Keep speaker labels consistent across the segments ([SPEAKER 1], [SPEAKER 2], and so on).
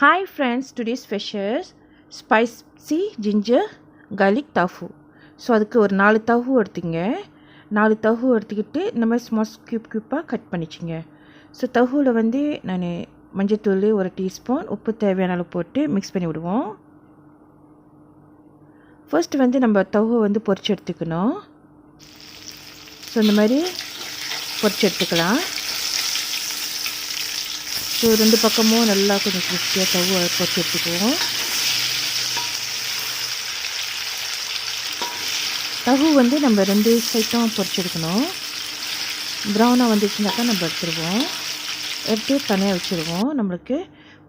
[SPEAKER 1] Hi friends, today's special spicy ginger garlic tofu. So அதுக்கு ஒரு 4 tofu எடுத்துங்க. 4 tofu எடுத்துக்கிட்டு இந்த மாதிரி ஸ்மால் க்யூப்பாக கட் பண்ணிச்சிங்க. ஸோ tofuவில் வந்து நான் மஞ்சத்தூள் 1 டீஸ்பூன், உப்பு தேவையான அளவு போட்டு மிக்ஸ் பண்ணி விடுவோம். ஃபர்ஸ்ட் வந்து நம்ம tofu வந்து பொரிச்சு எடுத்துக்கணும். ஸோ இந்த மாதிரி பொரிச்சு எடுத்துக்கலாம். ஸோ 2 பக்கமும் நல்லா கொஞ்சம் கிறிஸ்பியாக tofu பொரிச்சு எடுத்துக்குவோம். tofu வந்து நம்ம 2 சைட்டும் பொரிச்சு எடுக்கணும். ப்ரௌனாக வந்துச்சுனாக்கா நம்ம எடுத்துருவோம். எடுத்து தனியாக வச்சுருவோம். நம்மளுக்கு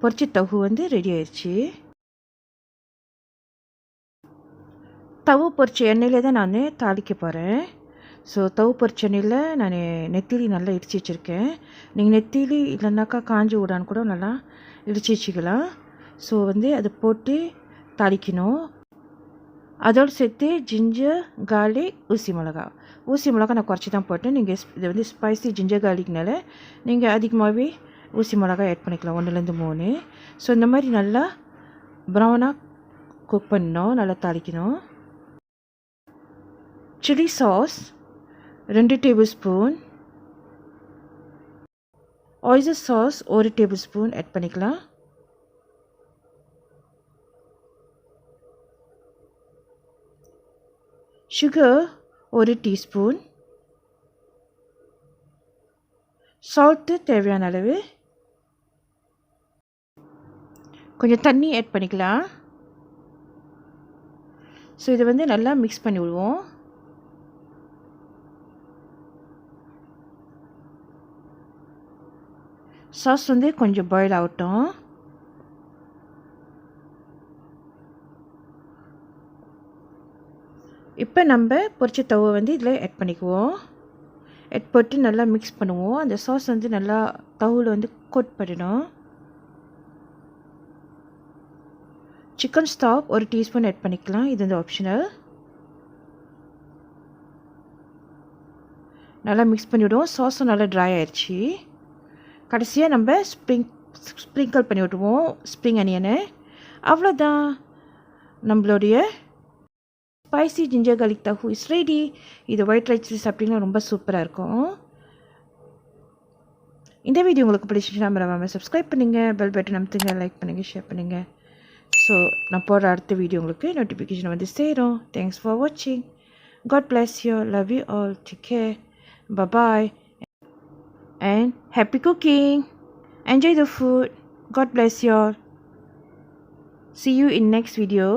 [SPEAKER 1] பொரிச்ச tofu வந்து ரெடி ஆயிடுச்சு. tofu பொரிச்ச எண்ணெயிலே தான் நான் தாளிக்க போகிறேன். ஸோ tofu பொரிச்ச எண்ணெயில் நான் நெத்திலி நல்லா இடித்து வச்சுருக்கேன். நீங்கள் நெத்திலி இல்லைனாக்கா காஞ்சி விடான்னு கூட நல்லா இடித்து வச்சுக்கலாம். ஸோ வந்து அதை போட்டு தாளிக்கணும். அதோடு சேர்த்து ஜிஞ்சர் கார்லிக் ஊசி மிளகா நான் குறைச்சி தான் போட்டேன். நீங்கள் இது வந்து ஸ்பைசி ஜிஞ்சர் கார்லிக்னால நீங்கள் அதிகமாகவே ஊசி மிளகா ஆட் பண்ணிக்கலாம், 1லேருந்து 3. ஸோ இந்த மாதிரி நல்லா ப்ரௌனாக குக் பண்ணணும், நல்லா தாளிக்கணும். Chilli sauce 2 tablespoon, oyster sauce 1 tablespoon add பண்ணிக்கலாம். சுகர் 1 டீஸ்பூன், சால்ட்டு தேவையான அளவு, கொஞ்சம் தண்ணி ஆட் பண்ணிக்கலாம். ஸோ இதை வந்து நல்லா மிக்ஸ் பண்ணி விடுவோம். சாஸ் வந்து கொஞ்சம் பாயில் ஆகட்டும். இப்போ நம்ம பொரிச்ச tofu வந்து இதில் ஆட் பண்ணிக்குவோம். ஆட் போட்டு நல்லா மிக்ஸ் பண்ணுவோம். அந்த சாஸ் வந்து நல்லா tofuல வந்து கோட் பண்ணிடும். சிக்கன் ஸ்டாக் 1 டீஸ்பூன் ஆட் பண்ணிக்கலாம். இது வந்து ஆப்ஷனல். நல்லா மிக்ஸ் பண்ணிவிடுவோம். சாஸும் நல்லா ட்ரை ஆயிடுச்சு. கடைசியாக நம்ம ஸ்ப்ரிங்கிள் பண்ணி விட்டுருவோம் ஸ்ப்ரிங் அனியனை. அவ்வளோதான், நம்மளுடைய spicy ginger garlic tofu is ready. இது ஒயிட் ரைஸ் சாப்பிட்டிங்கன்னா ரொம்ப சூப்பராக இருக்கும். இந்த வீடியோ உங்களுக்கு பிடிச்சிச்சுன்னா மறக்காமல் சப்ஸ்கிரைப் பண்ணுங்கள், பெல் பட்டன் அமுத்துங்க, லைக் பண்ணுங்கள், ஷேர் பண்ணுங்கள். ஸோ நான் போடுற அடுத்த வீடியோ உங்களுக்கு நோட்டிஃபிகேஷன் வந்து சேரும். தேங்க்ஸ் ஃபார் வாட்சிங். God bless you. Love you all. Take care. Bye-bye. And happy cooking. Enjoy the food. God bless you all. See you in next video.